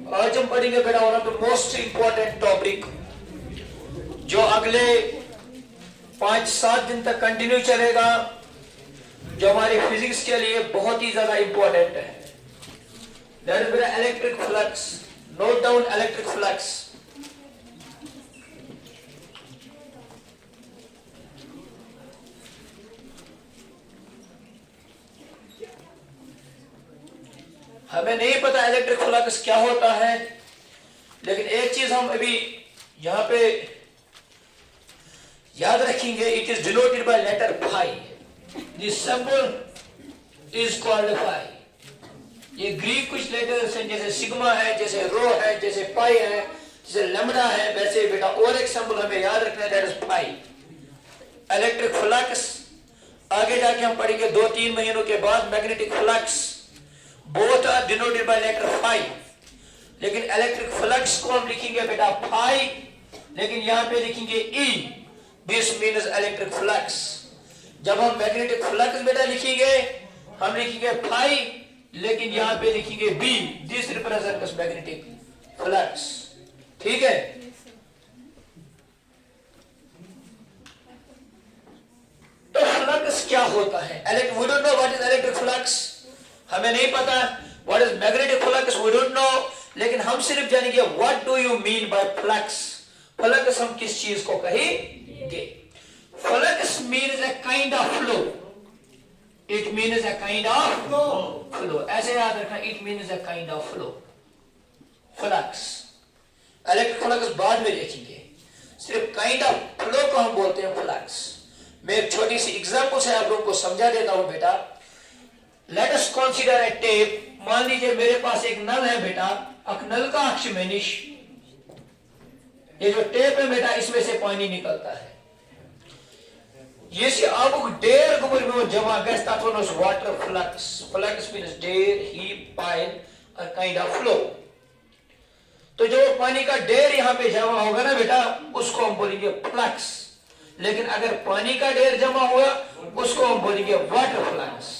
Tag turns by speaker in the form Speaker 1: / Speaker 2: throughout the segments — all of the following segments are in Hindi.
Speaker 1: आज हम पढ़ेंगे बेटा one of the most important topic जो अगले 5-7 दिन तक कंटिन्यू चलेगा, जो हमारे फिजिक्स के लिए बहुत ही ज्यादा इंपॉर्टेंट है। दैट इज बेटा electric flux. Note down electric flux. हमें नहीं पता इलेक्ट्रिक फ्लक्स क्या होता है, लेकिन एक चीज हम अभी यहां पे याद रखेंगे, it is denoted by letter phi. This symbol is called phi. ये ग्रीक कुछ लेटर्स हैं, जैसे सिग्मा है, जैसे रो है, जैसे पाई है, जैसे लैम्डा है, वैसे बेटा और एक सिंबल हमें याद रखना है, that is phi. Electric flux आगे जाके हम पढ़ेंगे 2-3 महीनों के बाद। Magnetic flux both are denoted by letter phi, लेकिन इलेक्ट्रिक फ्लक्स को हम लिखेंगे बेटा फाई, लेकिन यहां पे लिखेंगे E. This means electric flux. जब हम मैग्नेटिक फ्लक्स बेटा लिखेंगे, हम लिखेंगे फाई, लेकिन यहां पे लिखेंगे B. This represents magnetic flux. ठीक है। तो फ्लक्स क्या होता है? We don't know what is electric flux. हमें नहीं पता what is magnetic flux, we don't know, लेकिन हम सिर्फ जानेंगे what do you mean by flux. Flux हम किस चीज को कहेंगे? Flux means a kind of flow. It means a kind of flow. ऐसे याद रखना, it means a kind of flow. Flux, electric flux बाद में देखेंगे, सिर्फ काइंड ऑफ फ्लो को हम बोलते हैं फ्लक्स। मैं एक छोटी सी एग्जांपल से आप लोगों को समझा देता हूं बेटा। Let us consider a tape. मान लीजिए मेरे पास एक नल है बेटा, एक नल का अक्ष मैनिश। ये जो टेप है बेटा, इसमें से पानी निकलता है। ये से अब डेर गुबर में जमा गया था water flux. Flux means der, heap, pile और काइंड ऑफ फ्लो। तो जो पानी का डेर यहां पे जमा होगा ना बेटा, उसको हम बोलेंगे फ्लक्स। लेकिन अगर पानी का डेर जमा हुआ, उसको हम बोलेंगे वाटर फ्लक्स।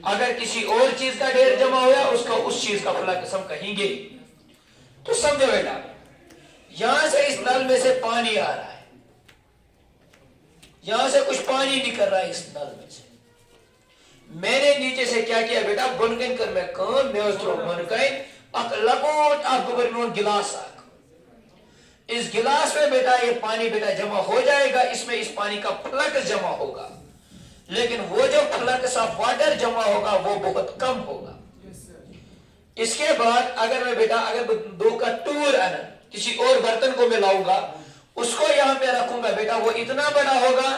Speaker 1: अगर किसी और चीज का ढेर जमा हुआ, उसका उस चीज का फ्लक्स हम कहेंगे। तो समझो बेटा, यहां से इस नल में से पानी आ रहा है, यहां से कुछ पानी निकल रहा है इस नल में से। मैंने नीचे से क्या किया बेटा, बनकन कर मैं काम मैं उसको बनकन अक लगोट आप गोबर में गिलास आक। इस गिलास में बेटा ये पानी बेटा जमा हो जाएगा, इसमें इस पानी का फ्लक्स जमा होगा, लेकिन वो जो फ्लक्स ऑफ वाटर जमा होगा वो बहुत कम होगा। इसके बाद अगर मैं बेटा अगर दो का टूर किसी और बर्तन को मैं लाऊंगा, उसको यहां पे रखूंगा बेटा, वो इतना बड़ा होगा।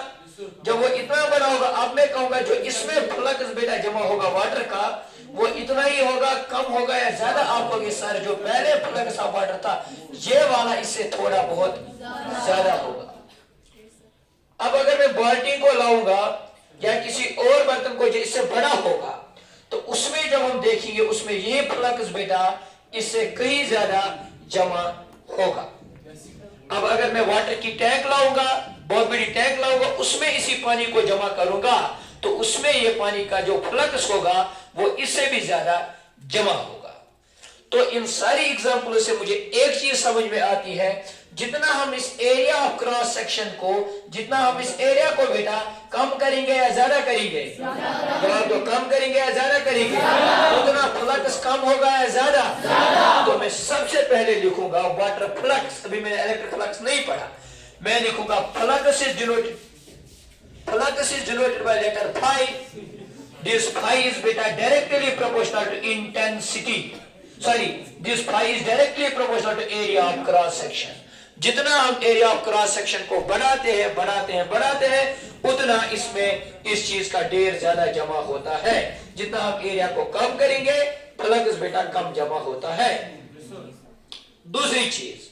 Speaker 1: जब वो इतना बड़ा होगा, अब मैं कहूंगा जो इसमें फ्लक्स बेटा जमा होगा वाटर का, वो इतना ही होगा, कम होगा या ज्यादा? आप कहोगे सर जो पहले फ्लक्स ऑफ वाटर था, ये वाला इससे थोड़ा बहुत ज्यादा होगा। अब अगर मैं बाल्टी को लाऊंगा या किसी और बर्तन को जो इससे बड़ा होगा, तो उसमें जब हम देखेंगे, उसमें ये फ्लक्स बेटा इससे कहीं ज्यादा जमा होगा। अब अगर मैं वाटर की टैंक लाऊंगा, बहुत बड़ी टैंक लाऊंगा, उसमें इसी पानी को जमा करूंगा, तो उसमें ये पानी का जो फ्लक्स होगा वो इससे भी ज्यादा जमा होगा। तो इन सारी एग्जाम्पलों से मुझे एक चीज समझ में आती है, जितना हम इस एरिया ऑफ क्रॉस सेक्शन को, जितना हम इस एरिया को बेटा कम करेंगे या ज्यादा करेंगे? तो कम करेंगे या ज्यादा करेंगे? उतना फ्लक्स कम होगा या ज्यादा? तो मैं सबसे पहले लिखूंगा वाटर फ्लक्स। अभी मैंने इलेक्ट्रिक फ्लक्स नहीं पढ़ा, मैं लिखूंगा flux is denoted by letter phi. This phi is बेटा directly proportional to intensity. Sorry, this phi is directly proportional to area of cross section. जितना हम एरिया ऑफ क्रॉस सेक्शन को बढ़ाते हैं, उतना इसमें इस चीज का ढेर ज्यादा जमा होता है। जितना हम एरिया को कम करेंगे, फ्लक्स बेटा कम जमा होता है। दूसरी चीज,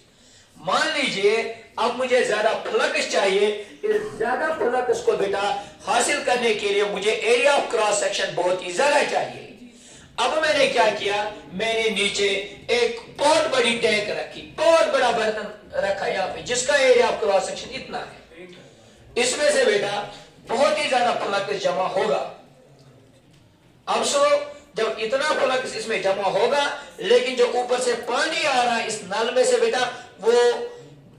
Speaker 1: मान लीजिए अब मुझे ज्यादा फ्लक्स चाहिए। इस ज्यादा फ्लक्स को बेटा हासिल करने के लिए मुझे एरिया ऑफ क्रॉस सेक्शन बहुत ही ज्यादा चाहिए। अब मैंने क्या किया, मैंने नीचे एक बहुत बड़ी टैंक रखी, बहुत बड़ा बर्तन रखा यहाँ पे, जिसका एरिया ऑफ क्रॉस सेक्शन इतना है। इसमें से बेटा बहुत ही ज्यादा फ्लक्स जमा होगा। अब सो जब इतना फ्लक्स इसमें जमा होगा, लेकिन जो ऊपर से पानी आ रहा है इस नल में से बेटा वो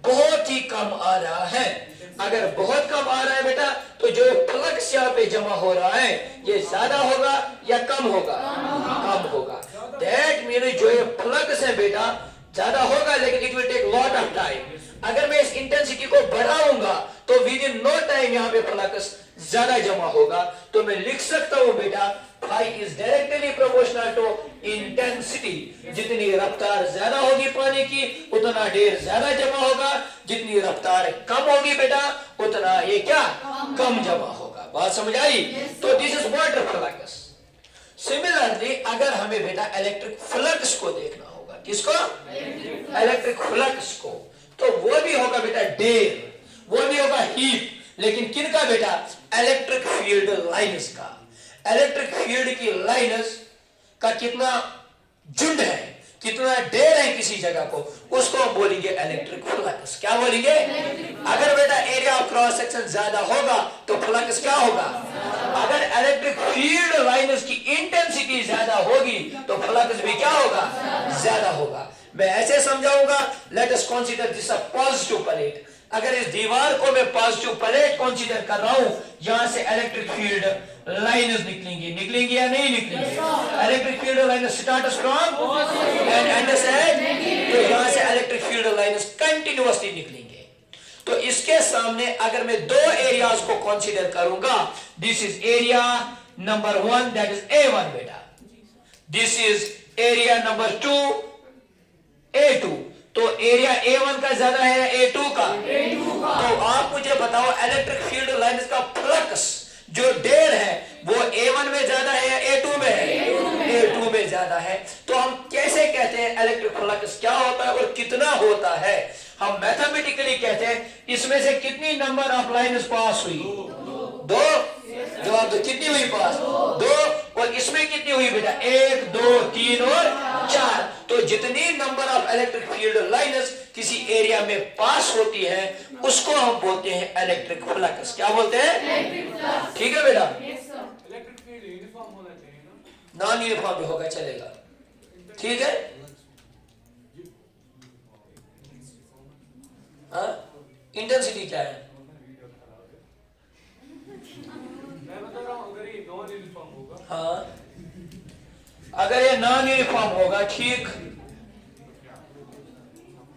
Speaker 1: बहुत ही कम आ रहा है। अगर बहुत कम आ रहा है बेटा तो जो फ्लक्स यहाँ पे जमा हो रहा है ये ज्यादा होगा या कम होगा? कम होगा। दैट मीन जो ये फ्लक्स है बेटा ज्यादा होगा, लेकिन it will take lot of time. अगर मैं इस इंटेंसिटी को बढ़ाऊंगा तो विद इन नो टाइम यहाँ पे फ्लक्स ज्यादा जमा होगा। तो मैं लिख सकता हूं बेटा phi is directly proportional to intensity. जितनी रफ्तार ज्यादा होगी पानी की उतना ढेर ज्यादा जमा होगा, जितनी रफ्तार कम होगी बेटा उतना ये क्या कम जमा होगा। बात समझ आई? तो this is water flux. Similarly अगर हमें बेटा इलेक्ट्रिक फ्लक्स को देखना होगा, किसको? इलेक्ट्रिक फ्लक्स को, तो वो भी होगा बेटा ढेर, वो भी होगा हीप, लेकिन किन का बेटा? इलेक्ट्रिक फील्ड लाइन्स का। इलेक्ट्रिक फील्ड की लाइन्स का कितना झुंड है, कितना ढेर है किसी जगह को, उसको हम बोलेंगे इलेक्ट्रिक फ्लक्स। क्या बोलेंगे? अगर बेटा एरिया ऑफ क्रॉस सेक्शन ज्यादा होगा तो फ्लक्स क्या होगा? अगर इलेक्ट्रिक फील्ड लाइन्स की इंटेंसिटी ज्यादा होगी तो फ्लक्स भी क्या होगा? ज्यादा होगा। मैं ऐसे समझाऊंगा, let us consider this a positive plate. अगर इस दीवार को मैं पॉजिटिव प्लेट कंसीडर कर रहा हूं, यहां से इलेक्ट्रिक फील्ड लाइन्स निकलेंगी या नहीं निकलेंगी? Electric field lines start from and ends at, तो यहां से इलेक्ट्रिक फील्ड लाइन्स कंटिन्यूअसली निकलेंगे। तो इसके सामने अगर मैं दो एरियाज को कंसीडर करूंगा, this is area number 1 that is A1 बेटा, this is area number 2 A2। तो एरिया A1 का ज्यादा है या A2 का? तो आप मुझे बताओ इलेक्ट्रिक फील्ड लाइन्स का फ्लक्स जो ढेर है वो A1 में ज्यादा है या A2 में है? A2 में ज्यादा है। तो हम कैसे कहते हैं इलेक्ट्रिक फ्लक्स क्या होता है और कितना होता है? हम मैथमेटिकली कहते हैं इसमें से कितनी नंबर ऑफ लाइन्स पास हुई? 2। जवाब दो, कितनी हुई पास? 2। और इसमें कितनी हुई बेटा? 1 2 3 और 4। तो जितनी number of electric field lines किसी एरिया में पास होती है उसको हम बोलते हैं इलेक्ट्रिक फ्लक्स। क्या बोलते हैं? ठीक है बेटा?
Speaker 2: इलेक्ट्रिक फील्ड यूनिफॉर्म होना चाहिए ना?
Speaker 1: नॉन यूनिफॉर्म भी होगा चलेगा, ठीक है? हाँ, इंटेंसिटी क्या है?
Speaker 2: मैं बता रहा हूँ अगर ये नॉन यूनिफॉर्म होगा,
Speaker 1: हाँ, अगर ये नॉन यूनिफॉर्म होगा, ठीक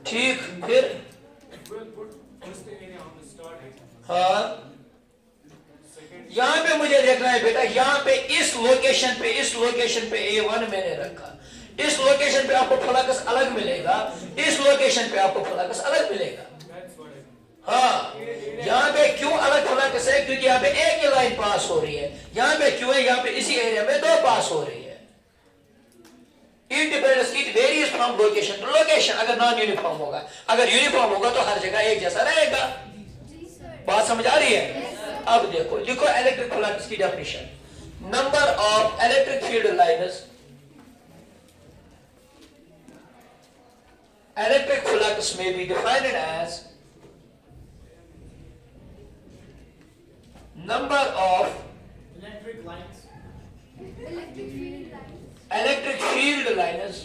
Speaker 1: ठीक, फिर
Speaker 2: we'll put first area on the start है,
Speaker 1: हाँ,
Speaker 2: second
Speaker 1: यहां पे मुझे देखना है बेटा, यहां पे इस लोकेशन पे A1 मैंने रखा, इस लोकेशन पे आपको फ्लक्स अलग मिलेगा, इस लोकेशन पे आपको फ्लक्स अलग मिलेगा।
Speaker 2: that's what I mean.
Speaker 1: हाँ, यहाँ पे क्यों अलग फ्लक्स है? क्योंकि यहाँ पे एक ही लाइन पास हो रही है। यहाँ पे क्यों है? यहाँ पे इसी एरिया में 2 पास हो रही है। It varies from location to location. अगर नॉन यूनिफॉर्म होगा, अगर यूनिफॉर्म होगा तो हर जगह एक जैसा रहेगा। बात समझ आ रही है? अब देखो, लिखो इलेक्ट्रिक फ्लक्स की definition. Number of electric field lines, electric flux में be defined as number of electric field lines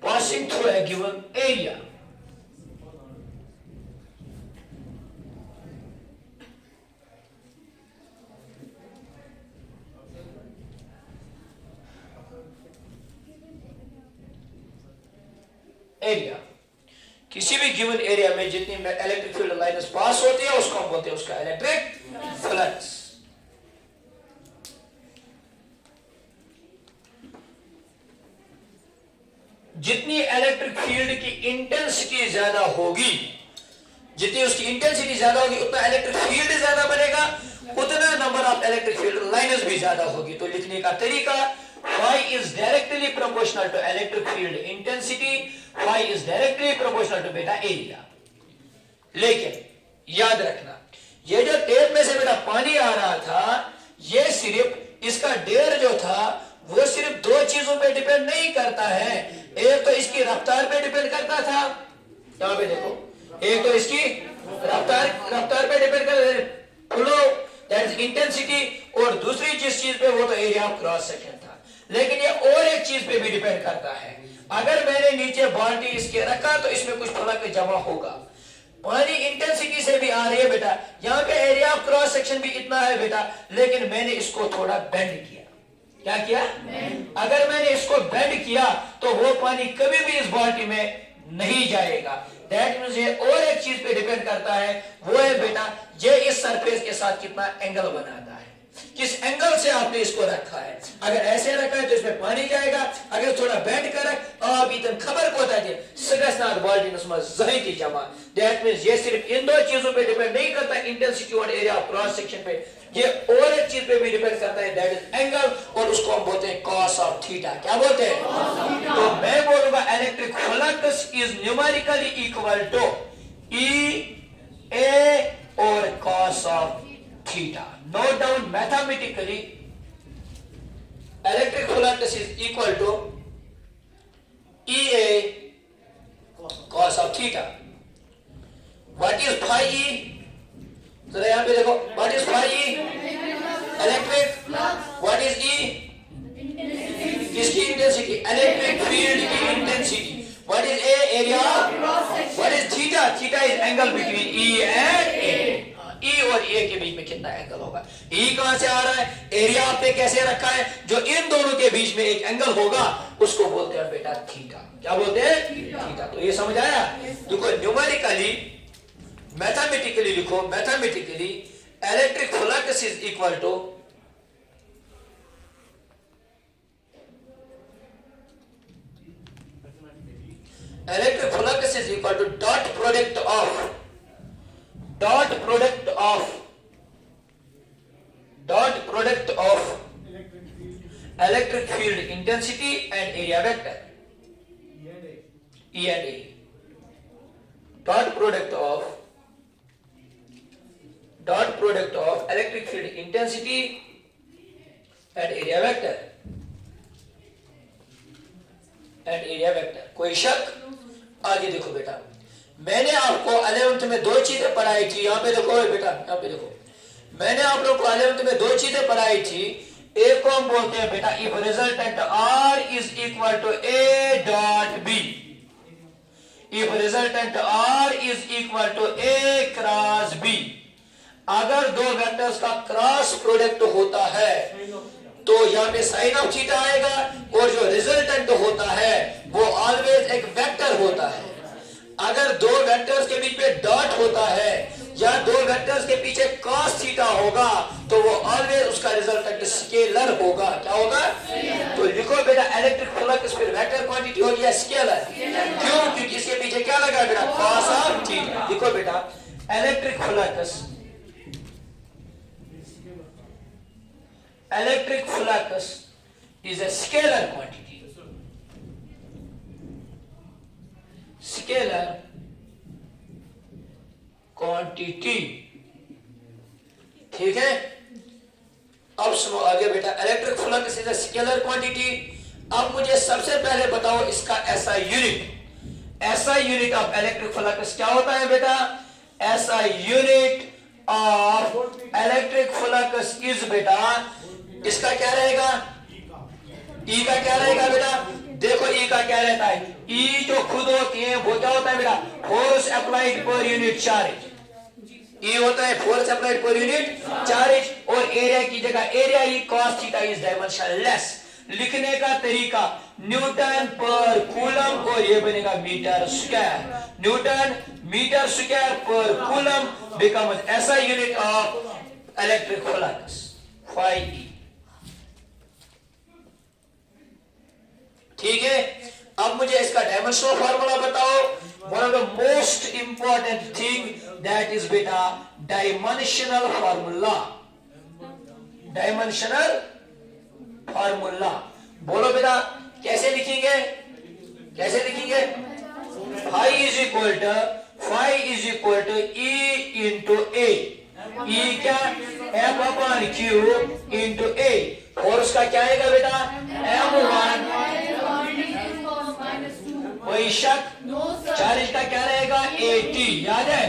Speaker 1: passing through a given area. Area, किसी भी गिवन एरिया में जितनी इलेक्ट्रिक फील्ड लाइन्स पास होती है उसको हम बोलते हैं उसका इलेक्ट्रिक फ्लक्स। जितनी इलेक्ट्रिक फील्ड की इंटेंसिटी ज्यादा होगी, जितनी उसकी इंटेंसिटी ज्यादा होगी उतना इलेक्ट्रिक फील्ड ज्यादा बनेगा, उतना number of electric field lines भी ज्यादा होगी। तो लिखने का तरीका, phi is directly proportional to electric field intensity, phi is directly proportional to बेटा एरिया। लेकिन याद रखना, ये जो टेप में से बेटा पानी आ रहा था, ये सिर्फ इसका ढेर जो था वो सिर्फ 2 चीजों पे डिपेंड नहीं करता है। एक तो इसकी रफ्तार पे डिपेंड करता था, यहां पे देखो, एक तो इसकी रफ्तार पे डिपेंड करता है, फ्लो दैट इज इंटेंसिटी, और दूसरी जिस चीज पे वो तो एरिया ऑफ क्रॉस सेक्शन था। लेकिन ये और एक चीज पे भी डिपेंड करता है। अगर मैंने नीचे बाल्टी इसके रखा तो इसमें कुछ फलक जमा होगा। पानी इंटेंसिटी से भी आ रही है बेटा, यहाँ पे एरिया ऑफ क्रॉस सेक्शन भी इतना है बेटा, लेकिन मैंने इसको थोड़ा बेंड किया। क्या किया? अगर मैंने इसको बेंड किया तो वो पानी कभी भी इस बाल्टी में नहीं जाएगा। दैट मींस ये और एक चीज पे डिपेंड करता है, वो है बेटा ये इस सरफेस के साथ कितना एंगल बनाता है, किस एंगल से आपने इसको रखा है। अगर ऐसे रखा है तो इसमें पानी जाएगा, अगर थोड़ा बेंड कर आप इतन खबर को जही जमा। दैट मींस ये सिर्फ इन दो चीजों पे डिपेंड नहीं करता, इंटेंसिटी और एरिया ऑफ क्रॉस सेक्शन पे, ये और एक चीज पे भी डिपेंड करता है, दैट इज एंगल, और उसको हम बोलते हैं कॉस ऑफ थीटा। क्या बोलते हैं? तो मैं बोलूंगा electric flux is numerically equal to E A और cos of theta. Note down mathematically electric flux is equal to E A cos of theta. What is phi E? जरा यहां पे देखो, what is phi E? Electric. What is E? किसकी इंटेंसिटी? इलेक्ट्रिक फील्ड की intensity. What is A? Area. What is theta? Theta is angle between E and A. E और ए के बीच में कितना एंगल होगा? ई कहां से आ रहा है? एरिया आपने कैसे रखा है? जो इन दोनों के बीच में एक एंगल होगा उसको बोलते हैं बेटा थीटा। क्या बोलते हैं? थीटा। तो ये समझ आया? देखो न्यूमेरिकली, मैथमेटिकली लिखो, mathematically electric flux is equal to electric flux is equal to dot product of electric field intensity and area vector E and A. Dot product of electric field intensity and area vector. कोई शक? आगे देखो बेटा, मैंने आपको 11th में दो चीजें पढ़ाई थी। यहाँ पे देखो बेटा, यहाँ पे देखो, मैंने आप लोग को 11th में दो चीजें पढ़ाई थी। एक को हम बोलते हैं बेटा if resultant R is equal to A dot B। If resultant R is equal to A cross B, अगर दो वेक्टर्स का क्रॉस प्रोडक्ट होता है तो यहाँ पे साइन ऑफ थीटा आएगा, और जो रिजल्टेंट होता है वो ऑलवेज एक वेक्टर होता है। अगर दो वेक्टर्स के बीच में डॉट होता है या दो वेक्टर्स के पीछे cos थीटा होगा तो वो ऑलवेज उसका रिजल्टेंट स्केलर होगा। क्या होगा? तो लिखो बेटा इलेक्ट्रिक फ्लक्स फिर वेक्टर क्वांटिटी हो गया स्केलर। क्यों? क्योंकि इसके पीछे क्या लगा बेटा? cos of theta. लिखो बेटा electric flux is a scalar quantity। Scalar quantity. ठीक है, अब सुनो आगे बेटा, electric flux is a scalar quantity. अब मुझे सबसे पहले बताओ इसका SI unit. SI unit of electric flux क्या होता है बेटा? SI unit of electric flux is बेटा, इसका क्या रहेगा? ई का क्या रहेगा बेटा? देखो ई का क्या रहता है? ई जो खुद होती है वो क्या होता है बेटा? फोर्स अप्लाइड पर यूनिट चार्ज। ई होता है फोर्स अप्लाइड पर यूनिट चार्ज, और एरिया की जगह area E cos theta is dimensionless. लिखने का तरीका न्यूटन पर कूलम, और ये बनेगा metre square. Newton metre square पर coulomb becomes SI unit of electric flux phi E. ठीक है, अब मुझे इसका डायमेंशनल फार्मूला बताओ। One of the most important thing that is बेटा डायमेंशनल फार्मूला। डायमेंशनल फार्मूला बोलो बेटा, कैसे लिखेंगे? कैसे लिखेंगे? Phi is equal to E into A. E क्या? F upon Q into A. Force का क्या आएगा बेटा? M1। कोई शक? चार्ज का क्या रहेगा? AT। याद है?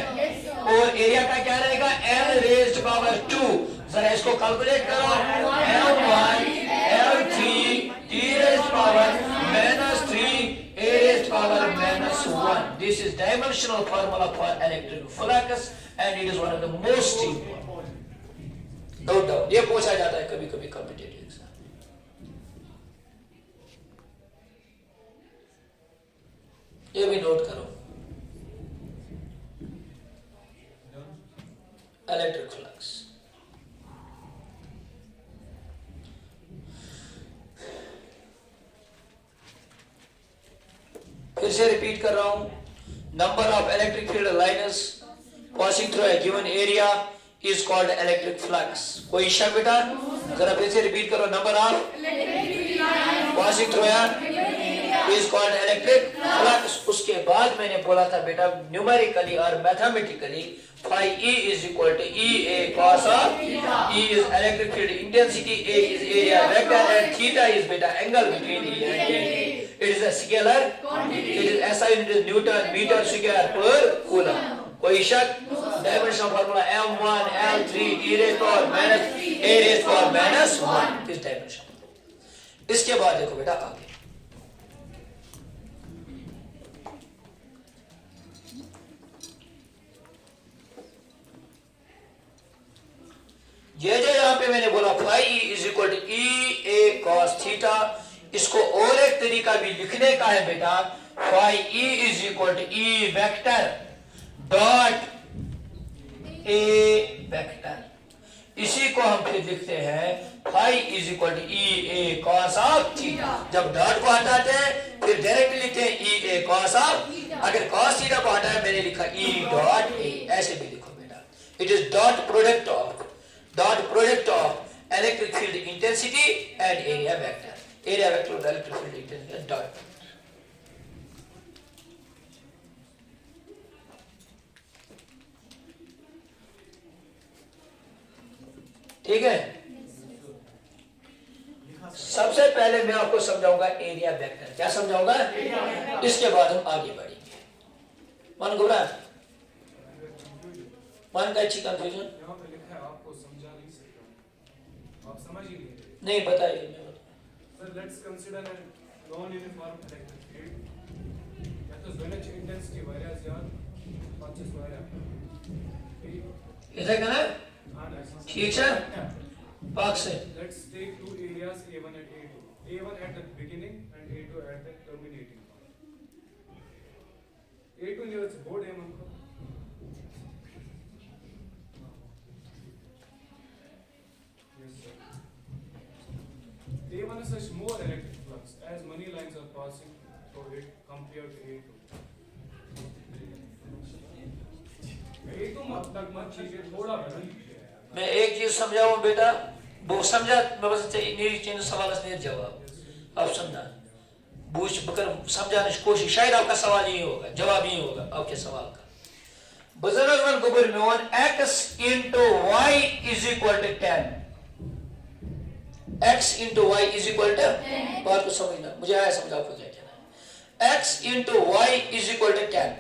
Speaker 1: और एरिया का क्या रहेगा L रेज्ड पावर 2। जरा इसको कैलकुलेट करो L1 L3 e raised power -3 a raised power -1. This is dimensional formula for electric flux and it is one of the most important। Note down, ये पूछा जाता है कभी कभी कॉम्पिटिटिव एग्जाम। ये भी नोट करो इलेक्ट्रिक फ्लक्स। फिर से रिपीट कर रहा हूं, number of electric field lines passing through a given area is called electric flux. कोई शक बेटा? जरा फिर से रिपीट करो, number of passing through is called electric flux. उसके बाद मैंने बोला था बेटा न्यूमेरिकली और mathematically phi E is equal to EA cos of E is electric field intensity, A is area vector and theta is beta angle between E and A. It is a scalar quantity. It is SI unit Newton meter square per coulomb. कोई शक? Dimension formula M1 L3 e raised power minus A raised power minus 1 इस डायमेंशन। इसके बाद देखो बेटा आगे ये जो यहाँ पे मैंने बोला phi E is equal to E A cos theta, इसको और एक तरीका भी लिखने का है बेटा, phi E is equal to E vector dot A vector। इसी को हम फिर लिखते हैं phi is equal to E A cos of theta। जब डॉट को हटाते हैं फिर डायरेक्टली लिखते हैं E A cos of, अगर cos theta को हटाया मैंने लिखा E dot A, ऐसे भी लिखो बेटा। It is dot product of electric field intensity and area vector. Area vector और इलेक्ट्रिक फील्ड इंटेंसिटी डॉट। ठीक है, सबसे पहले मैं आपको समझाऊंगा एरिया वेक्टर। क्या समझाऊंगा? इसके बाद हम आगे बढ़ेंगे। मन घबरा, मन का अच्छी कंफ्यूजन नहीं बताइए।
Speaker 2: Sir, let's consider a non-uniform electric field. यातो ध्वनिक intensity वारिया ज्यादा 25 वारिया।
Speaker 1: ऐसा करना? ठीक है, पाक से।
Speaker 2: Let's take two areas A1 and A2. A1 at the beginning and A2 at the terminating point. A2 near its board है हमको। A1 is such more electric flux as many lines are passing through it compared to A2. A2 मतलब चीजें थोड़ा बदल।
Speaker 1: मैं एक चीज समझाऊं बेटा, वो समझा मैं बस नीरी चीज सवाल से जवाब आप समझा बूझ बकर समझाने की कोशिश, शायद आपका सवाल यही होगा, जवाब यही होगा आपके सवाल का। बुजुर्ग गुबर में x into y is equal to 10। x into y is equal to, बात को समझना, मुझे आया समझ आपको क्या कहना है। x into y is equal to 10।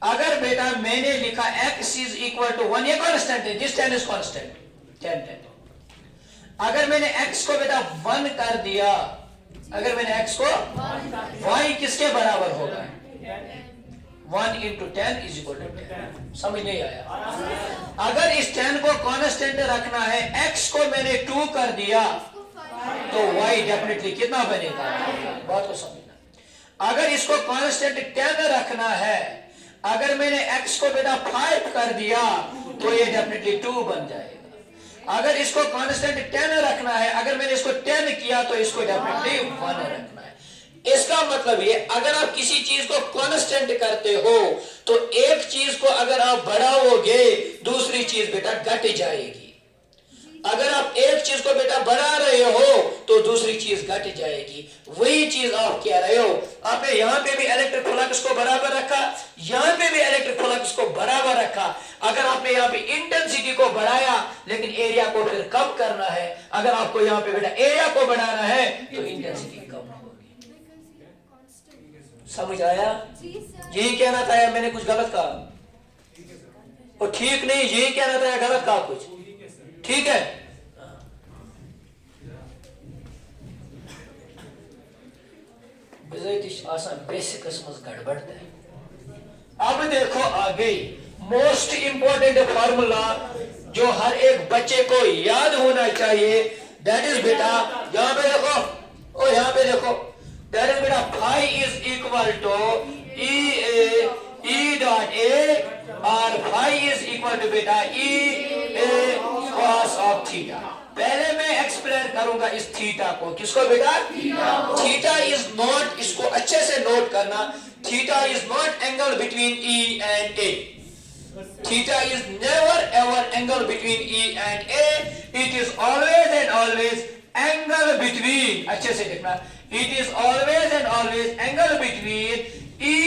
Speaker 1: अगर बेटा मैंने लिखा x is equal to 1, ये कांस्टेंट है, this 10 is constant, 10। अगर मैंने x को बेटा 1 कर दिया, अगर मैंने x को y किसके बराबर होगा? 1 into 10 is equal to 10। समझ नहीं आया? अगर इस 10 को कांस्टेंट रखना है, x को मैंने 2 कर दिया तो y डेफिनेटली कितना बनेगा? बात को समझना। अगर इसको कांस्टेंट 10 रखना है, अगर मैंने x को बेटा 5 कर दिया तो ये डेफिनेटली 2 बन जाएगा। अगर इसको कांस्टेंट 10 रखना है, अगर मैंने इसको 10 किया तो इसको डेफिनेटली 1 रखना है। इसका मतलब ये, अगर आप किसी चीज को कांस्टेंट करते हो तो एक चीज को अगर आप बढ़ाओगे दूसरी चीज बेटा घट जाएगी। अगर आप एक चीज को बेटा बढ़ा रहे हो तो दूसरी चीज घट जाएगी। वही चीज आप कह रहे हो। आपने यहां पे भी इलेक्ट्रिक फ्लक्स को बराबर रखा, यहां पे भी इलेक्ट्रिक फ्लक्स को बराबर रखा। अगर आपने यहाँ पे इंटेंसिटी को बढ़ाया लेकिन एरिया को फिर कम करना है, अगर आपको यहाँ पे बेटा एरिया को बढ़ाना है तो इंटेंसिटी कम होगी। समझ आया? यही कहना था या मैंने कुछ गलत कहा? वो ठीक नहीं, यही कहना था, गलत कहा कुछ? ठीक है, बेसिकस मज गड़बड़ है। अब देखो आगे मोस्ट इंपॉर्टेंट फार्मूला जो हर एक बच्चे को याद होना चाहिए, दैट इज बेटा, यहां पे देखो और यहां पे देखो, दैट इज बेटा phi is equal to E dot A और फाई इज इक्वल टू बेटा E A cos of theta. पहले मैं एक्सप्लेन करूंगा इस थीटा को, किसको बेटा? थीटा इज नॉट, इसको अच्छे से नोट करना, theta is naught angle between E and A. Theta is never ever angle between E and A, it is always and always angle between, अच्छे से देखना, it is always and always angle between E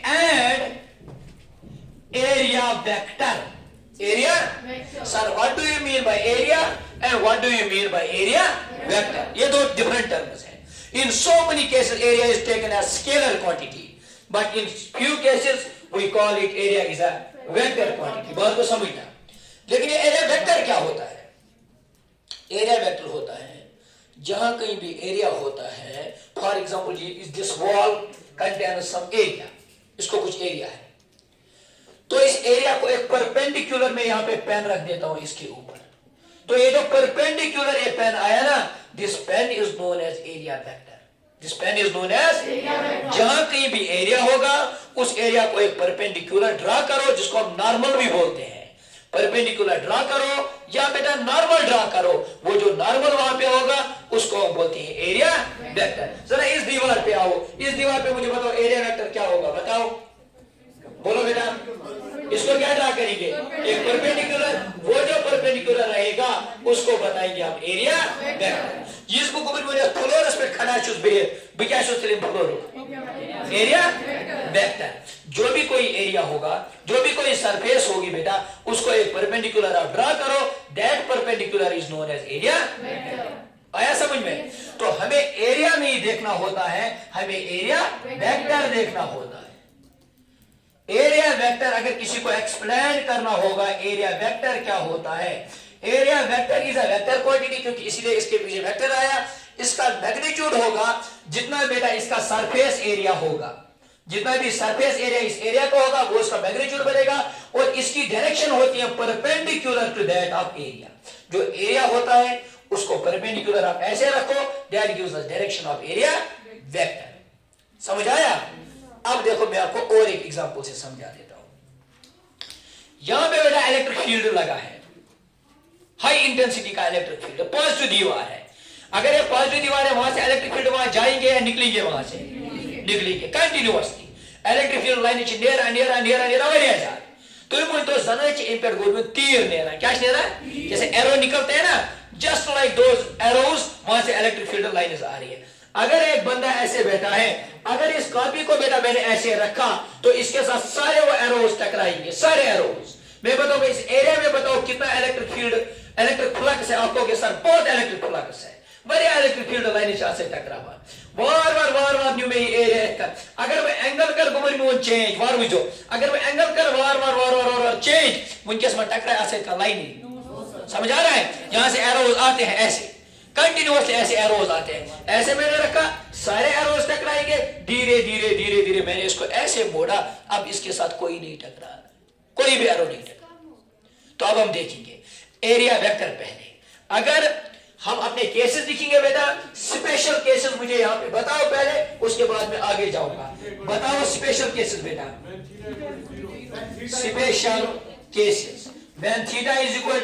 Speaker 1: and area vector. Area? Sir, what do you mean by area and what do you mean by area vector? ये दो different terms हैं. In so many cases, area is taken as scalar quantity, but in few cases we call it area is a vector quantity. बात को समझना. लेकिन ये area vector क्या होता है? Area vector होता है जहां कहीं भी area होता है, for example, this wall contains some area. इसको कुछ area है. तो इस एरिया को एक परपेंडिकुलर में यहां पे पेन रख देता हूं इसके ऊपर, तो ये जो परपेंडिकुलर ये पेन आया ना, this pen is known as area vector. This pen is known as, जहां कहीं भी एरिया होगा उस एरिया को एक परपेंडिकुलर ड्रा करो, जिसको हम नॉर्मल भी बोलते हैं। परपेंडिकुलर ड्रा करो या बेटा नॉर्मल ड्रा करो, वो जो नॉर्मल वहां पे होगा उसको हम बोलते हैं एरिया वेक्टर। जरा इस दीवार पे आओ, इस दीवार पे मुझे बताओ एरिया वेक्टर क्या होगा, बताओ, बोलो बेटा। इसको क्या ड्रा करेंगे? एक परपेंडिकुलर, वो जो परपेंडिकुलर रहेगा उसको बताएंगे हम एरिया वेक्टर। जिसको को मुझे फ्लोरस पे खड़ा चुस बे क्या चुस तेरे फ्लोर एरिया वेक्टर। जो भी कोई एरिया होगा, जो भी कोई सरफेस होगी बेटा, उसको एक परपेंडिकुलर आप ड्रा करो, that perpendicular is known as area vector. आया समझ में? तो हमें एरिया नहीं देखना होता है, हमें एरिया वेक्टर देखना होता है। एरिया वेक्टर अगर किसी को एक्सप्लेन करना होगा एरिया वेक्टर क्या होता है, area vector is a vector quantity, क्योंकि इसीलिए इसके पीछे वेक्टर आया। इसका मैग्नीट्यूड होगा जितना बेटा इसका सरफेस एरिया होगा, जितना भी सरफेस एरिया इस एरिया का होगा वो इसका मैग्नीट्यूड बनेगा, और इसकी डायरेक्शन होती है perpendicular to that of area. जो एरिया होता है उसको परपेंडिकुलर आप ऐसे रखो, that gives the direction of area vector. समझ आया? अब देखो मैं आपको और एक एग्जांपल से समझा देता हूं। यहां पे बेटा इलेक्ट्रिक फील्ड लगा है, हाई इंटेंसिटी का इलेक्ट्रिक फील्ड, पॉजिटिव दीवार है। अगर ये पॉजिटिव दीवार है, वहां से इलेक्ट्रिक फील्ड वहां जाएंगे या निकलेंगे? वहां से निकलेंगे कंटिन्यूअसली। इलेक्ट्रिक फील्ड लाइन नेरा नेरा नेरा नेरा वारिया जात, तो मुझे तो जनाचे इंपैक्ट गोल में तीर नेरा, क्या नेरा, जैसे एरो निकलते हैं ना, जस्ट लाइक दोस एरोज, वहां से इलेक्ट्रिक फील्ड लाइन्स आ रही है। अगर एक बंदा ऐसे बैठा है, अगर इस कॉपी को बेटा मैंने ऐसे रखा तो इसके साथ सारे वो एरोज टकराएंगे, सारे एरोज। मैं बताऊंगा इस एरिया में बताओ कितना इलेक्ट्रिक फील्ड, इलेक्ट्रिक फ्लक्स है, आपको के सर बहुत इलेक्ट्रिक फ्लक्स है, बड़े इलेक्ट्रिक फील्ड लाइन से टकरावा वार न्यू में एरिया का। अगर मैं एंगल कर गुमर में चेंज वार बुझो, अगर मैं एंगल कर वार चेंज मुनकेस में टकरा ऐसे का लाइन, समझ आ रहा है? यहां से एरोज आते हैं ऐसे कंटिन्यूअसली, ऐसे एरोज आते हैं, ऐसे मैंने रखा, सारे एरोज टकराएंगे, धीरे धीरे धीरे धीरे मैंने इसको ऐसे मोड़ा, अब इसके साथ कोई नहीं टकरा, कोई भी एरो नहीं टकरा। तो अब हम देखेंगे एरिया वेक्टर। पहले अगर हम अपने केसेस दिखेंगे बेटा, स्पेशल केसेस मुझे यहाँ पे बताओ पहले, उसके बाद मैं आगे जाऊंगा। बताओ स्पेशल केसेस बेटा, special cases. When theta is equal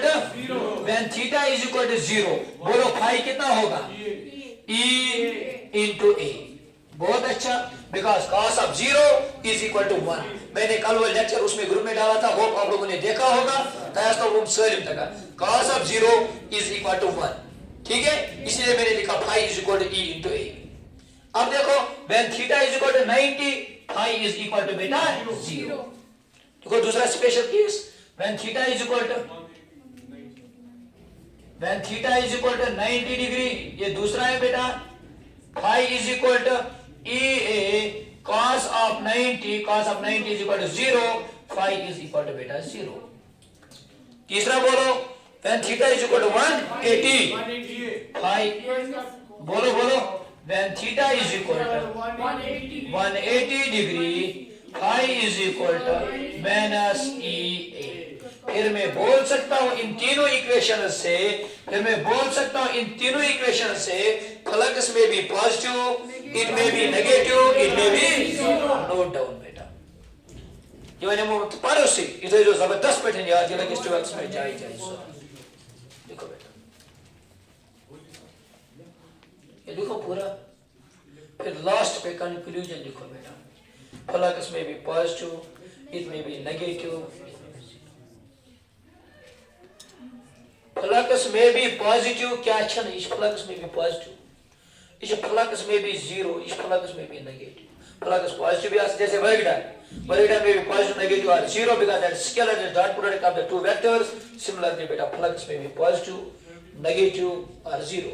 Speaker 1: to 0, बोलो फाई कितना होगा? E into A। बहुत अच्छा, because cos of 0 is equal to 1। मैंने कल वो लेक्चर उसमें ग्रुप में डाला था, वो आप लोगों ने देखा होगा, cos of 0 is equal to 1, ठीक है? इसलिए मैंने लिखा phi is equal to E into A। अब देखो when theta is equal to 90, phi is equal to बेटा 0। देखो दूसरा special case, when theta is equal to 90 डिग्री, ये दूसरा है बेटा, phi is equal to EA cos of 90 is equal to 0, phi is equal to बेटा 0। तीसरा बोलो, when theta is equal to 180 phi, बोलो बोलो, when theta is equal to 180 degree, phi is equal to minus EA। फिर मैं बोल सकता हूं इन तीनों इक्वेशन से, फ्लक्स में भी पॉजिटिव, इट में भी नेगेटिव, इट में भी नोट डाउन बेटा। ये मैंने पड़ोसी इधर जो जबरदस्त पैटर्न याद किया कि 12 में जाए देखो बेटा, ये लिखो पूरा, फिर लास्ट पे कंक्लूजन लिखो बेटा। फ्लक्स में भी पॉजिटिव, इट में भी नेगेटिव, फ्लक्स में भी पॉजिटिव क्या अच्छा नहीं, इस फ्लक्स में भी पॉजिटिव, इस फ्लक्स में भी जीरो, इस फ्लक्स में भी नेगेटिव। फ्लक्स पॉजिटिव भी जैसे वर्गडाइन में भी positive negative or zero because that scalar is dot product of the two vectors. Similarly बेटा फ्लक्स में भी पॉजिटिव नेगेटिव और जीरो।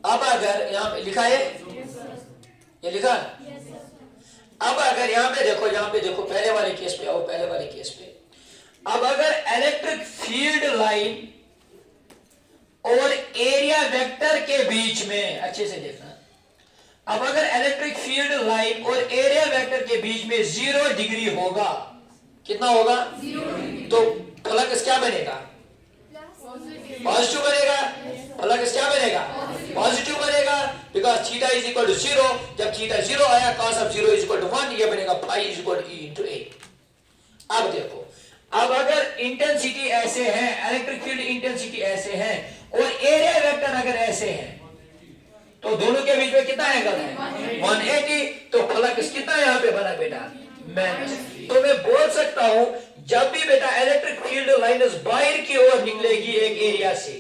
Speaker 1: अब अगर यहाँ पे लिखा है, ये लिखा, अब अगर यहाँ पे देखो पहले वाले केस पे आओ, पहले वाले केस पे। अब अगर इलेक्ट्रिक फील्ड लाइन और एरिया वेक्टर के बीच में, अच्छे से देखना, अब अगर इलेक्ट्रिक फील्ड लाइन और एरिया वेक्टर के बीच में 0 डिग्री होगा, कितना होगा? 0। तो फ्लक्स क्या बनेगा? पॉजिटिव बनेगा। फ्लक्स क्या बनेगा? पॉजिटिव बनेगा because theta is equal to 0। जब थीटा 0 आया, cos of 0 is equal to 1, ये बनेगा phi is equal to E into A। अब देखो, अब अगर इंटेंसिटी ऐसे है, इलेक्ट्रिक फील्ड इंटेंसिटी ऐसे है और एरिया वेक्टर अगर ऐसे है, तो दोनों के बीच में कितना एंगल है? 180। तो फ्लक्स कितना यहाँ पे बना बेटा? माइनस। तो मैं बोल सकता हूं जब भी बेटा इलेक्ट्रिक फील्ड लाइन्स बाहर की ओर निकलेगी एक एरिया से,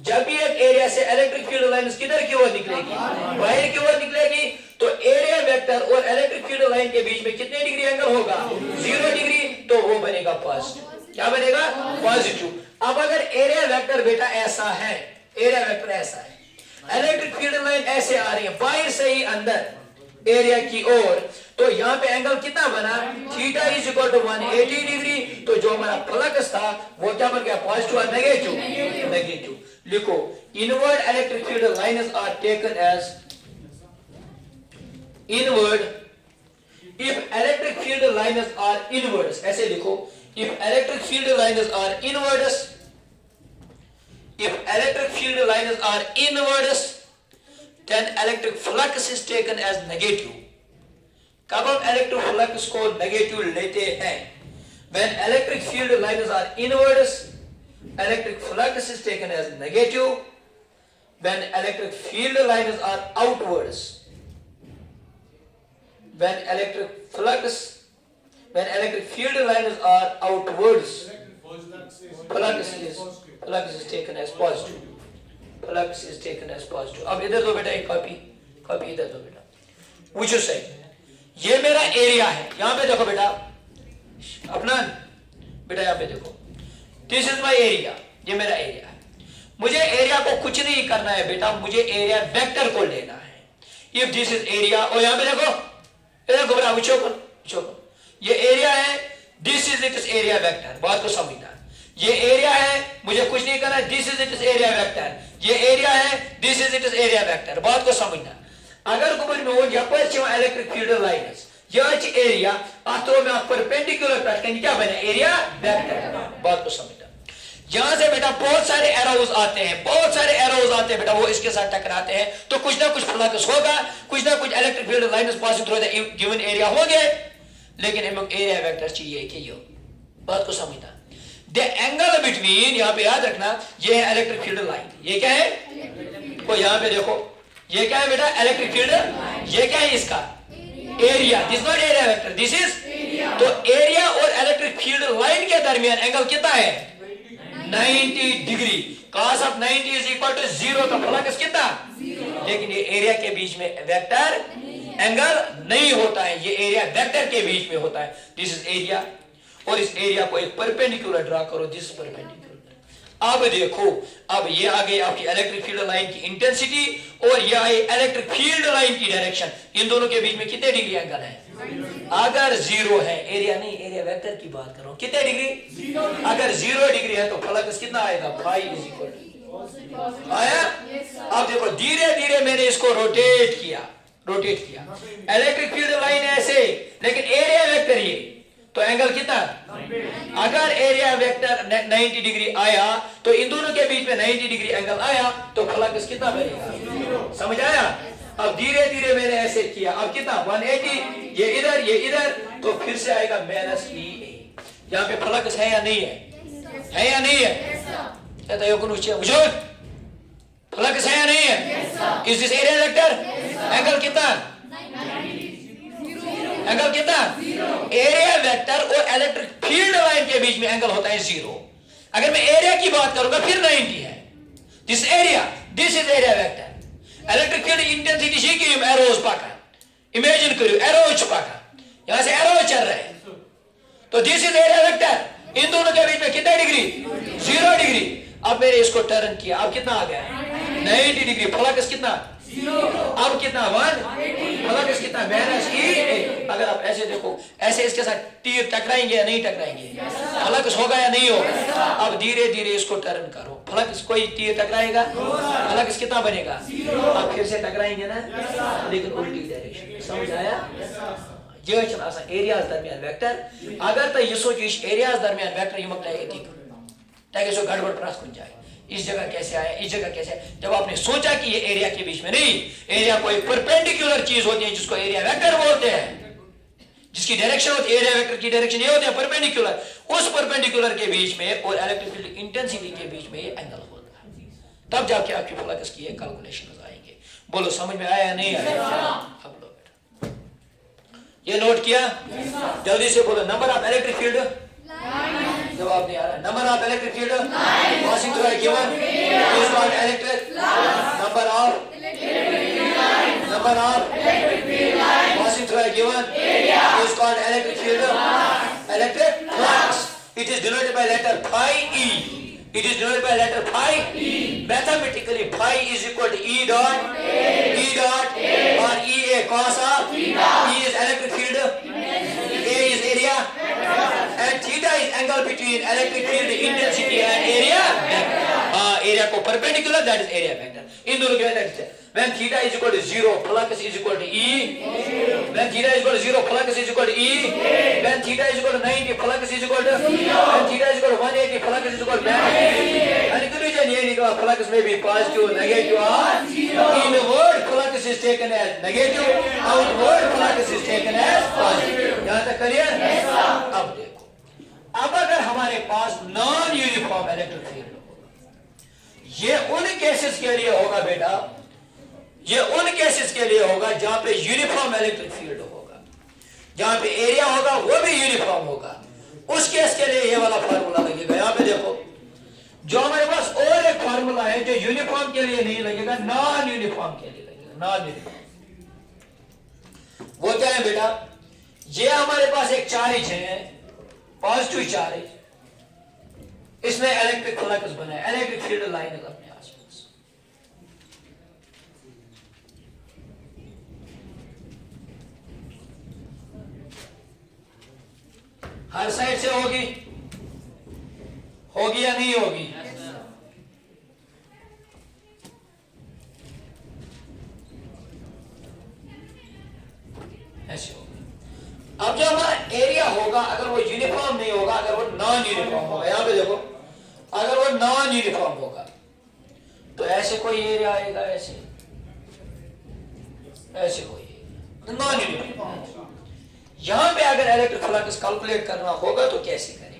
Speaker 1: जब भी एक एरिया से इलेक्ट्रिक फील्ड लाइन्स किधर की ओर निकलेगी? बाहर की ओर निकलेगी, तो एरिया वेक्टर और इलेक्ट्रिक फील्ड लाइन के बीच में कितने डिग्री एंगल होगा? 0 डिग्री। तो वो बनेगा पॉजिटिव। क्या बनेगा? पॉजिटिव। अब अगर एरिया वेक्टर बेटा ऐसा है, एरिया वेक्टर ऐसा है, इलेक्ट्रिक फील्ड लाइन ऐसे आ रही है बाहर से ही अंदर एरिया की ओर, तो यहाँ पे एंगल कितना बना? Theta is equal to 180 degree. तो जो हमारा फ्लक्स था वो क्या बन गया? पॉजिटिव और नेगेटिव? नेगेटिव। लिखो, inward electric field lines are taken as inward if electric field lines are inwards. ऐसे लिखो, if electric field lines are inwards, if electric field lines are inwards, then electric flux is taken as negative। कब हम इलेक्ट्रिक फ्लक्स को नेगेटिव लेते हैं? When electric field lines are inwards, electric flux is taken as negative। When electric field lines are outwards, when electric field lines are outwards, flux is taken as positive। Flux is taken as positive। अब इधर दो बेटा एक कॉपी इधर दो बेटा। पूछो सही, ये मेरा एरिया है, यहां पे देखो बेटा अपना, बेटा यहां पे देखो, दिस इज माय एरिया, ये मेरा एरिया है। मुझे एरिया को कुछ नहीं करना है बेटा, मुझे एरिया वेक्टर को लेना है। इफ दिस इज एरिया, और यहां पे देखो, इधर देखो बेटा, ये एरिया है, this is it is area vector. बात को समझना, ये एरिया है, मुझे कुछ नहीं करना, this is it is area vector. ये एरिया है, this is it is area vector. बात को समझना, अगर गुबन में इलेक्ट्रिक फील्ड लाइन्स यह एरिया तो में परपेंडिकुलर पैटर्न क्या बने? Area vector. बात को समझना, यहां से बेटा बहुत सारे एरोज आते हैं, बेटा, वो इसके साथ टकराते हैं, तो कुछ ना कुछ फ्लक्स होगा, कुछ ना कुछ electric field lines passing through the given area होंगे, लेकिन हमें एरिया वेक्टर चाहिए कि ये। बात को समझना, द एंगल बिटवीन, यहां पे याद रखना, ये है इलेक्ट्रिक फील्ड लाइन, ये क्या है? तो यहां पे देखो, ये क्या है बेटा? Electric field. ये क्या है इसका? Area. This not area vector, this is. तो एरिया और इलेक्ट्रिक फील्ड लाइन के दरमियान एंगल कितना है? 90 degree. cos of 90 is equal to 0। तो फ्लक्स कितना? लेकिन ये एरिया के बीच में वेक्टर एंगल नहीं होता है, ये एरिया वेक्टर के बीच में होता है। दिस इज एरिया, और इस एरिया को एक परपेंडिकुलर ड्रा करो, दिस परपेंडिकुलर। अब देखो, अब ये आ गई आपकी इलेक्ट्रिक फील्ड लाइन की इंटेंसिटी और ये आई इलेक्ट्रिक फील्ड लाइन की डायरेक्शन। इन दोनों के बीच में कितने डिग्री एंगल है? अगर 0 है, एरिया नहीं, एरिया वेक्टर की बात कर रहा हूं, कितने डिग्री? अगर 0 डिग्री है तो फ्लक्स कितना आएगा? फाई इज इक्वल आया। अब देखो धीरे धीरे मैंने इसको रोटेट किया, इलेक्ट्रिक फील्ड लाइन ऐसे, लेकिन एरिया वेक्टर ये, तो एंगल कितना? अगर एरिया वेक्टर 90 डिग्री आया तो इन दोनों के बीच में 90 डिग्री एंगल आया तो फ्लक्स कितना बनेगा? समझ आया? अब धीरे धीरे मैंने ऐसे किया, अब कितना? 180, ये इधर, तो फिर से आएगा माइनस ई ए। यहाँ पे फ्लक्स है या नहीं है? या नहीं है? फ्लक्स है या नहीं है? Is this area vector? Angle कितना? एंगल कितना? एरिया वेक्टर और इलेक्ट्रिक फील्ड लाइन के बीच में एंगल होता है 0। अगर मैं एरिया की बात करूंगा फिर 90 है। This area, this is area vector. Electric field intensity सी की एरोज पाका, इमेजिन करो एरोज पाका, यहां से एरो चल रहा है, तो दिस इज एरिया वेक्टर। इन दोनों के बीच में कितने डिग्री? 0 डिग्री। अब मैंने इसको टर्न किया, अब कितना आ गया? 90 डिग्री। फ्लक्स कितना? 0। अब कितना? 1। फ्लक्स कितना? माइनस ई। अगर आप ऐसे देखो, ऐसे इसके साथ तीर टकराएंगे या नहीं टकराएंगे? फ्लक्स होगा या नहीं होगा? अब धीरे धीरे इसको टर्न करो, फ्लक्स कोई तीर टकराएगा? फ्लक्स कितना बनेगा? अब फिर से टकराएंगे ना, लेकिन उल्टी डायरेक्शन। समझ आया? ये एरियाज दरमियान वेक्टर, अगर तो ये सोचो एरियाज दरमियान वेक्टर यमक ताकि सो गड़बड़ प्राप्त हो जाए। इस जगह कैसे आया, इस जगह कैसे आया? जब आपने सोचा कि ये एरिया के बीच में नहीं, एरिया कोई परपेंडिकुलर चीज होती है जिसको एरिया वेक्टर बोलते हैं, जिसकी डायरेक्शन होती है, एरिया वेक्टर की डायरेक्शन ये होती है परपेंडिकुलर। उस परपेंडिकुलर के बीच में और इलेक्ट्रिक फील्ड इंटेंसिटी के बीच में ये एंगल होता है, तब जाके आपकी फ्लक्स की कैलकुलेशन आएंगे। बोलो समझ में आया या नहीं आया? अब लो बेटा, ये नोट किया? जल्दी से बोलो, नंबर ऑफ इलेक्ट्रिक फील्ड, जवाब नहीं आ रहा। Number of electric field passing through a given is called electric number of passing through a given is called electric field, electric flux. It is denoted by letter phi e. It is denoted by letter phi e. Mathematically phi is equal to E dot or EA cos of theta. E is electric field, A is area, and theta is angle between electric field intensity and area. Area को perpendicular, that is area vector. इन दोनों के value when theta is equal to 0, flux is equal to E. When theta is equal to 0, flux is equal to E. When theta is equal to 90, flux is equal to 0. When theta is equal to 180, flux is equal to 90. And conclusion ये निकला, flux may be positive, negative or zero. Inward flux is taken as negative, outward flux is taken as positive. यहाँ तक clear? अब देखो, अब अगर हमारे पास नॉन यूनिफॉर्म इलेक्ट्रिक फील्ड होगा, ये उन केसेस के लिए होगा बेटा, ये उन केसेस के लिए होगा जहां पे यूनिफॉर्म इलेक्ट्रिक फील्ड होगा, जहां पे एरिया होगा वो भी यूनिफॉर्म होगा। उस केस के लिए ये वाला फार्मूला लगेगा। यहां पे देखो, जो हमारे पास और एक फार्मूला है जो यूनिफॉर्म के लिए नहीं लगेगा, नॉन यूनिफॉर्म के लिए लगेगा। नॉन यूनिफॉर्म वो क्या है बेटा? ये हमारे पास एक चार्ज है, पॉजिटिव चार्ज, इसमें इलेक्ट्रिक फ्लक्स बना है, इलेक्ट्रिक फील्ड लाइन है अपने आसपास। हर साइड से होगी या नहीं होगी? ऐसे होगी। अब जो हमारा एरिया होगा, अगर वो यूनिफॉर्म नहीं होगा, अगर वो नॉन यूनिफॉर्म होगा, यहां पे देखो, अगर वो नॉन यूनिफॉर्म होगा तो ऐसे कोई एरिया आएगा, ऐसे कोई नॉन यूनिफॉर्म। यहां पे अगर इलेक्ट्रिक फ्लक्स कैलकुलेट करना होगा तो कैसे करेंगे?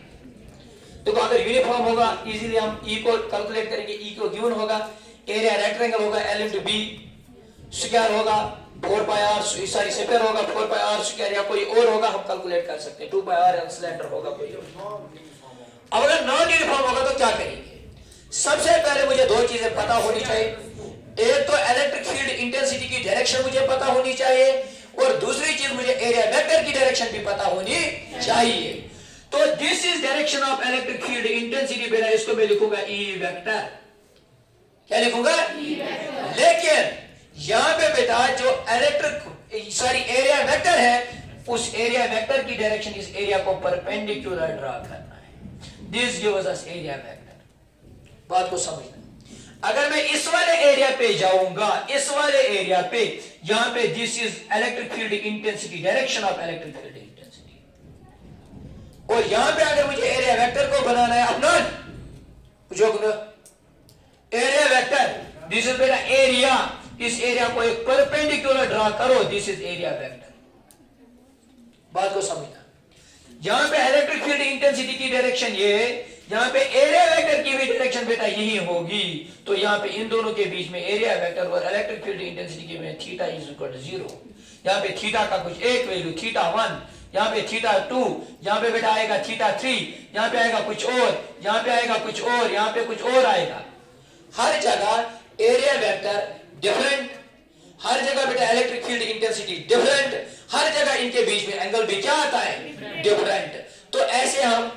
Speaker 1: देखो, अगर यूनिफॉर्म होगा इजीली हम ई को कैलकुलेट करेंगे। ई को गिवन होगा, एरिया रेक्टेंगल होगा L into B, स्क्वायर होगा 4 pi r, सॉरी स्क्वायर होगा 4 pi r स्क्वायर, या कोई और होगा हम कैलकुलेट कर सकते हैं, 2 pi r L सिलेंडर होगा कोई और। अब अगर नॉन यूनिफॉर्म होगा तो क्या करेंगे? सबसे पहले मुझे दो चीजें पता होनी चाहिए। एक तो इलेक्ट्रिक फील्ड इंटेंसिटी की डायरेक्शन मुझे पता होनी चाहिए, और दूसरी चीज मुझे एरिया वेक्टर की डायरेक्शन भी पता होनी चाहिए। तो this is direction of electric field intensity बेटा, इसको मैं लिखूंगा ई वेक्टर। क्या लिखूंगा? लेकिन यहां पे बेटा जो एरिया वेक्टर है, उस एरिया वेक्टर की डायरेक्शन इस एरिया को परपेंडिकुलर ड्रा करना है। This gives us area vector. बात को समझना। अगर मैं इस वाले एरिया पे जाऊंगा, इस वाले एरिया पे, यहां पे this is electric field intensity, direction of electric field intensity. और यहां पे अगर मुझे एरिया वेक्टर को बनाना है अपना, एरिया वेक्टर, दिस इज बेटा एरिया, इस एरिया को एक परपेंडिकुलर ड्रा करो, दिस इज एरिया वेक्टर। बात को समझना। यहां पे इलेक्ट्रिक फील्ड इंटेंसिटी की डायरेक्शन ये है, यहां पे एरिया वेक्टर की भी डायरेक्शन बेटा यही होगी। तो यहां पे इन दोनों के बीच में एरिया वेक्टर और इलेक्ट्रिक फील्ड इंटेंसिटी के में थीटा इज इक्वल टू 0। यहां पे थीटा का कुछ एक वैल्यू थीटा 1, यहां पे थीटा 2, यहां पे बेटा आएगा थीटा 3, यहां पे आएगा कुछ और, यहां पे आएगा कुछ और, यहां पे कुछ और आएगा। हर जगह एरिया वेक्टर डिफरेंट, हर जगह बेटा इलेक्ट्रिक फील्ड इंटेंसिटी डिफरेंट, हर जगह इनके बीच में एंगल भी क्या आता है? डिफरेंट। तो ऐसे हम